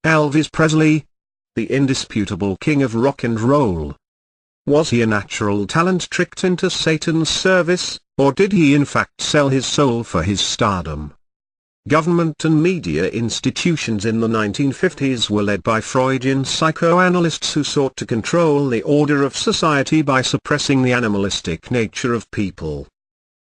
Elvis Presley, the indisputable king of rock and roll. Was he a natural talent tricked into Satan's service, or did he in fact sell his soul for his stardom? Government and media institutions in the 1950s were led by Freudian psychoanalysts who sought to control the order of society by suppressing the animalistic nature of people.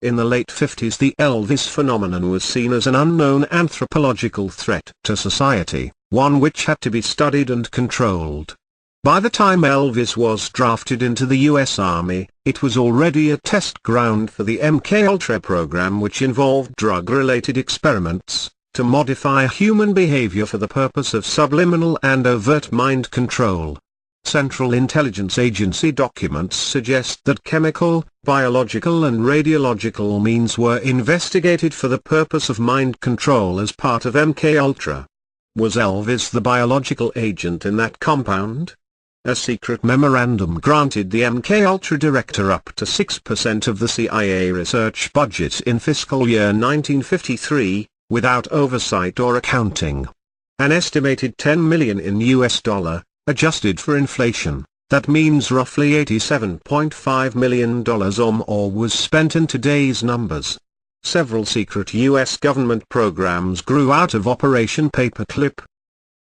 In the late 50s, the Elvis phenomenon was seen as an unknown anthropological threat to society, one which had to be studied and controlled. By the time Elvis was drafted into the U.S. Army, it was already a test ground for the MKUltra program, which involved drug-related experiments to modify human behavior for the purpose of subliminal and overt mind control. Central Intelligence Agency documents suggest that chemical, biological and radiological means were investigated for the purpose of mind control as part of MKUltra. Was Elvis the biological agent in that compound? A secret memorandum granted the MKUltra director up to 6% of the CIA research budget in fiscal year 1953, without oversight or accounting. An estimated $10 million in US dollar, adjusted for inflation, that means roughly $87.5 million or more, was spent in today's numbers. Several secret U.S. government programs grew out of Operation Paperclip.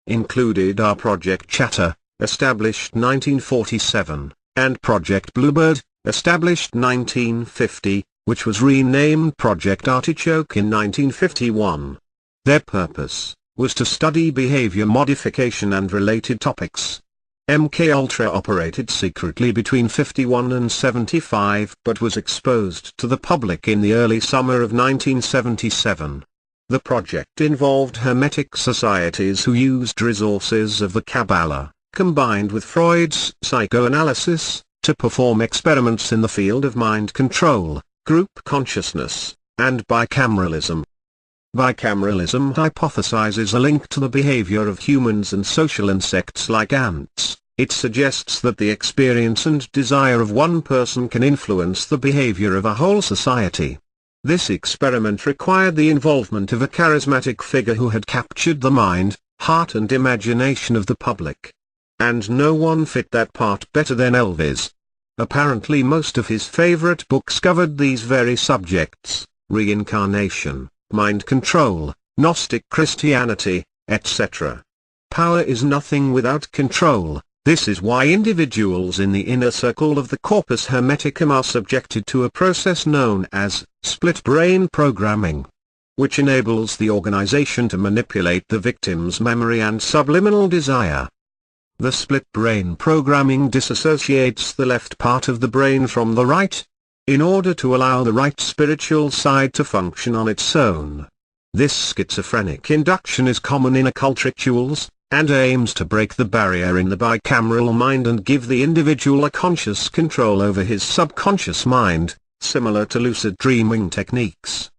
Included are Project Chatter, established 1947, and Project Bluebird, established 1950, which was renamed Project Artichoke in 1951. Their purpose was to study behavior modification and related topics. MKUltra operated secretly between 51 and 75 but was exposed to the public in the early summer of 1977. The project involved Hermetic societies who used resources of the Kabbalah, combined with Freud's psychoanalysis, to perform experiments in the field of mind control, group consciousness, and bicameralism. Bicameralism hypothesizes a link to the behavior of humans and social insects like ants. It suggests that the experience and desire of one person can influence the behavior of a whole society. This experiment required the involvement of a charismatic figure who had captured the mind, heart and imagination of the public. And no one fit that part better than Elvis. Apparently most of his favorite books covered these very subjects: reincarnation, mind control, Gnostic Christianity, etc. Power is nothing without control. This is why individuals in the inner circle of the corpus hermeticum are subjected to a process known as split brain programming, which enables the organization to manipulate the victim's memory and subliminal desire. The split brain programming disassociates the left part of the brain from the right, in order to allow the right spiritual side to function on its own. This schizophrenic induction is common in occult rituals, and aims to break the barrier in the bicameral mind and give the individual a conscious control over his subconscious mind, similar to lucid dreaming techniques.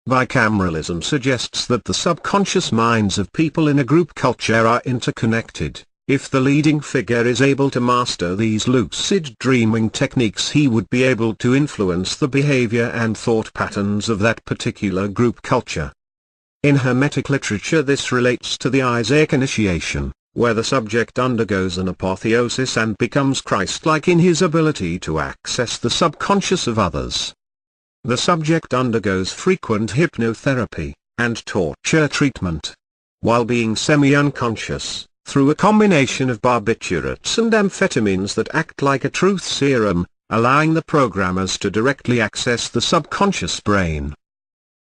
Bicameralism suggests that the subconscious minds of people in a group culture are interconnected. If the leading figure is able to master these lucid dreaming techniques, he would be able to influence the behavior and thought patterns of that particular group culture. In Hermetic literature, this relates to the Isaac initiation, where the subject undergoes an apotheosis and becomes Christ-like in his ability to access the subconscious of others. The subject undergoes frequent hypnotherapy and torture treatment, while being semi-unconscious, through a combination of barbiturates and amphetamines that act like a truth serum, allowing the programmers to directly access the subconscious brain.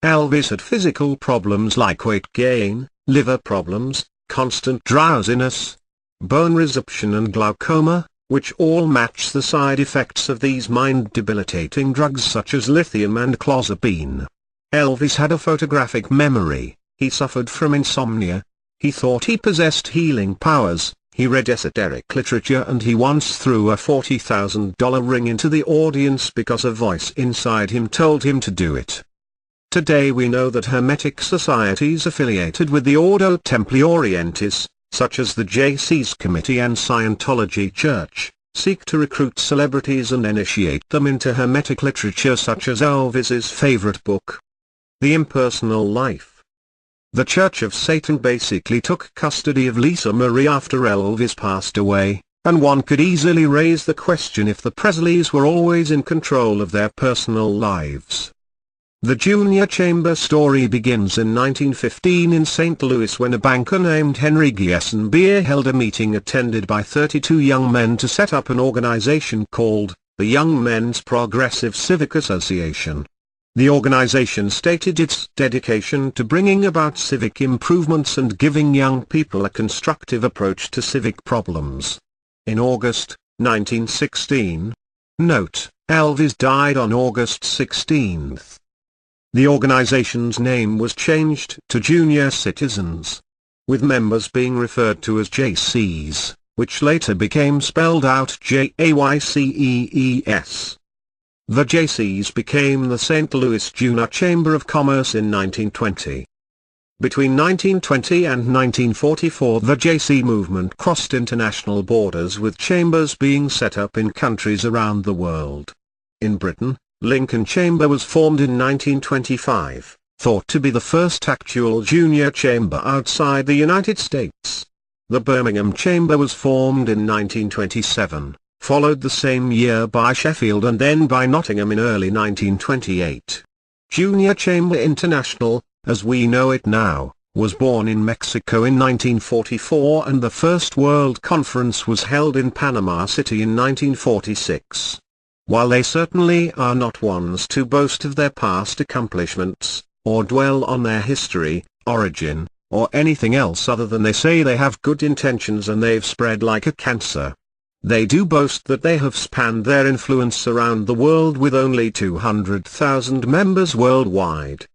Elvis had physical problems like weight gain, liver problems, constant drowsiness, bone resorption and glaucoma, which all match the side effects of these mind-debilitating drugs such as lithium and clozapine. Elvis had a photographic memory, he suffered from insomnia, he thought he possessed healing powers, he read esoteric literature, and he once threw a $40,000 ring into the audience because a voice inside him told him to do it. Today we know that Hermetic societies affiliated with the Ordo Templi Orientis, such as the JC's Committee and Scientology Church, seek to recruit celebrities and initiate them into hermetic literature such as Elvis's favorite book, The Impersonal Life. The Church of Satan basically took custody of Lisa Marie after Elvis passed away, and one could easily raise the question if the Presleys were always in control of their personal lives. The Junior Chamber story begins in 1915 in St. Louis when a banker named Henry Giessenbier held a meeting attended by 32 young men to set up an organization called the Young Men's Progressive Civic Association. The organization stated its dedication to bringing about civic improvements and giving young people a constructive approach to civic problems. In August 1916, note, Elvis died on August 16. The organization's name was changed to Junior Citizens, with members being referred to as JCs, which later became spelled out JAYCEES. The JCs became the St. Louis Junior Chamber of Commerce in 1920. Between 1920 and 1944 the JC movement crossed international borders with chambers being set up in countries around the world. In Britain, Lincoln Chamber was formed in 1925, thought to be the first actual junior chamber outside the United States. The Birmingham Chamber was formed in 1927, followed the same year by Sheffield and then by Nottingham in early 1928. Junior Chamber International, as we know it now, was born in Mexico in 1944 and the first World Conference was held in Panama City in 1946. While they certainly are not ones to boast of their past accomplishments, or dwell on their history, origin, or anything else other than they say they have good intentions and they've spread like a cancer, they do boast that they have spanned their influence around the world with only 200,000 members worldwide.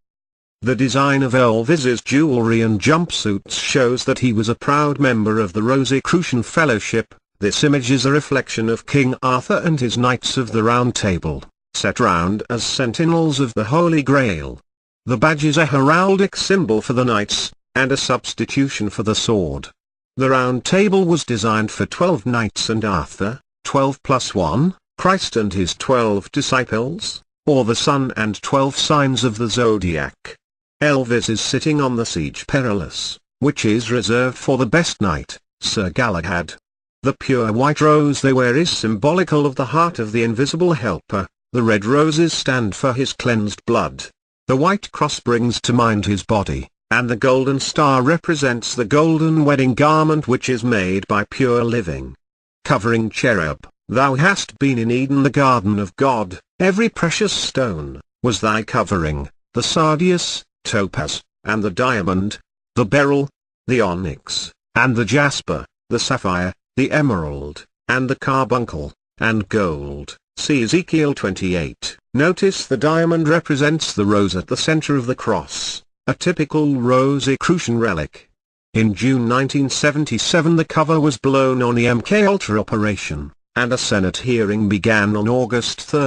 The design of Elvis's jewelry and jumpsuits shows that he was a proud member of the Rosicrucian Fellowship. This image is a reflection of King Arthur and his Knights of the Round Table, set round as sentinels of the Holy Grail. The badge is a heraldic symbol for the knights, and a substitution for the sword. The Round Table was designed for 12 knights and Arthur, 12 plus 1, Christ and his 12 disciples, or the sun and 12 signs of the zodiac. Elvis is sitting on the Siege Perilous, which is reserved for the best knight, Sir Galahad. The pure white rose they wear is symbolical of the heart of the invisible helper, the red roses stand for his cleansed blood, the white cross brings to mind his body, and the golden star represents the golden wedding garment which is made by pure living. Covering cherub, thou hast been in Eden the garden of God, every precious stone, was thy covering, the sardius, topaz, and the diamond, the beryl, the onyx, and the jasper, the sapphire, the emerald, and the carbuncle, and gold. See Ezekiel 28. Notice the diamond represents the rose at the center of the cross, a typical Rosicrucian relic. In June 1977 the cover was blown on the MKUltra operation, and a Senate hearing began on August 3,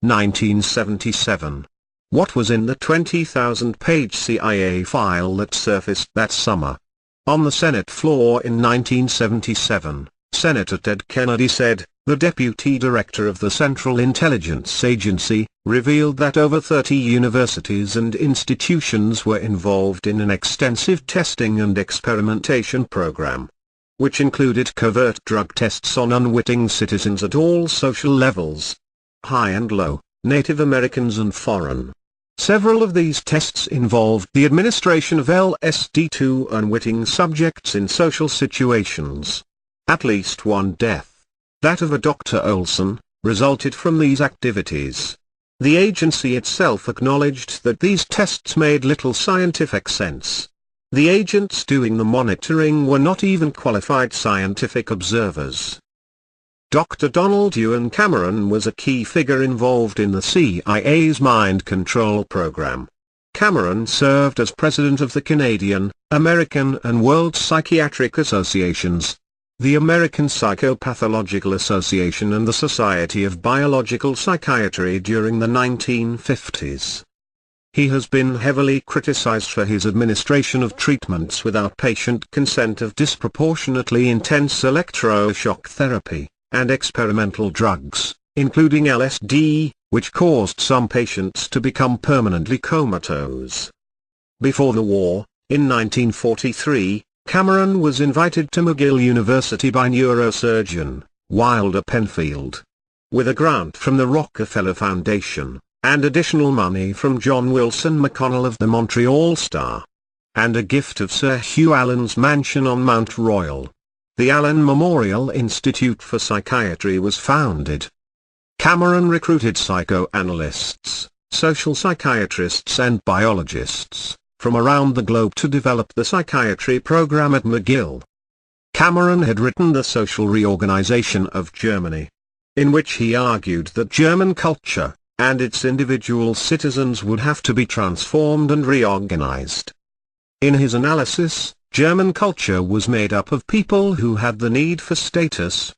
1977. What was in the 20,000-page CIA file that surfaced that summer? On the Senate floor in 1977, Senator Ted Kennedy said, the Deputy Director of the Central Intelligence Agency, revealed that over 30 universities and institutions were involved in an extensive testing and experimentation program, which included covert drug tests on unwitting citizens at all social levels, high and low, Native Americans and foreign. Several of these tests involved the administration of LSD to unwitting subjects in social situations. At least one death, that of a Dr. Olson, resulted from these activities. The agency itself acknowledged that these tests made little scientific sense. The agents doing the monitoring were not even qualified scientific observers. Dr. Donald Ewan Cameron was a key figure involved in the CIA's mind control program. Cameron served as president of the Canadian, American and World Psychiatric Associations, the American Psychopathological Association and the Society of Biological Psychiatry during the 1950s. He has been heavily criticized for his administration of treatments without patient consent of disproportionately intense electroshock therapy, and experimental drugs, including LSD, which caused some patients to become permanently comatose. Before the war, in 1943, Cameron was invited to McGill University by neurosurgeon Wilder Penfield. With a grant from the Rockefeller Foundation, and additional money from John Wilson McConnell of the Montreal Star, and a gift of Sir Hugh Allen's mansion on Mount Royal, the Allen Memorial Institute for Psychiatry was founded. Cameron recruited psychoanalysts, social psychiatrists and biologists from around the globe to develop the psychiatry program at McGill. Cameron had written The Social Reorganization of Germany, in which he argued that German culture and its individual citizens would have to be transformed and reorganized. In his analysis, German culture was made up of people who had the need for status,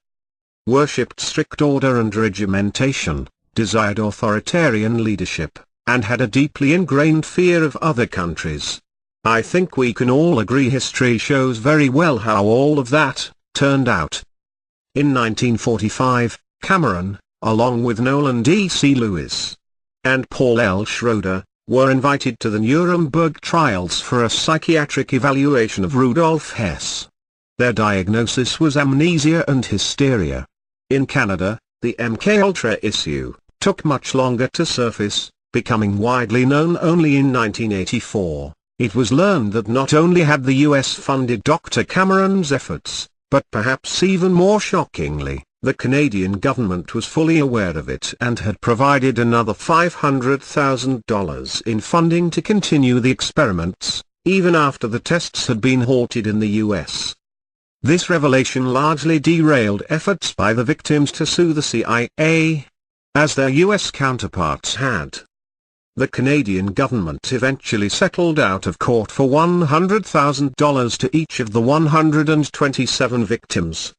worshipped strict order and regimentation, desired authoritarian leadership, and had a deeply ingrained fear of other countries. I think we can all agree history shows very well how all of that turned out. In 1945, Cameron, along with Nolan D.C. Lewis and Paul L. Schroeder, were invited to the Nuremberg trials for a psychiatric evaluation of Rudolf Hess. Their diagnosis was amnesia and hysteria. In Canada, the MKUltra issue took much longer to surface, becoming widely known only in 1984. It was learned that not only had the US funded Dr. Cameron's efforts, but perhaps even more shockingly, the Canadian government was fully aware of it and had provided another $500,000 in funding to continue the experiments, even after the tests had been halted in the US. This revelation largely derailed efforts by the victims to sue the CIA, as their US counterparts had. The Canadian government eventually settled out of court for $100,000 to each of the 127 victims.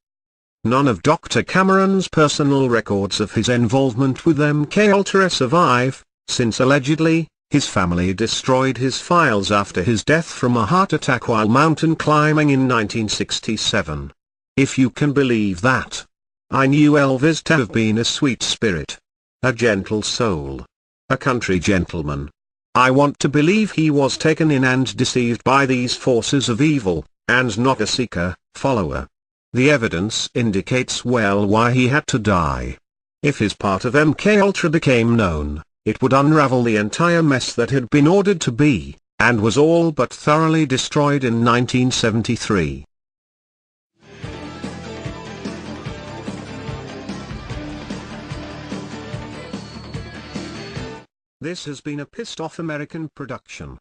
None of Dr. Cameron's personal records of his involvement with MKUltra survive, since allegedly, his family destroyed his files after his death from a heart attack while mountain climbing in 1967. If you can believe that. I knew Elvis to have been a sweet spirit, a gentle soul, a country gentleman. I want to believe he was taken in and deceived by these forces of evil, and not a seeker, follower. The evidence indicates well why he had to die. If his part of MKUltra became known, it would unravel the entire mess that had been ordered to be, and was all but thoroughly destroyed in 1973. This has been a Pissed Off American production.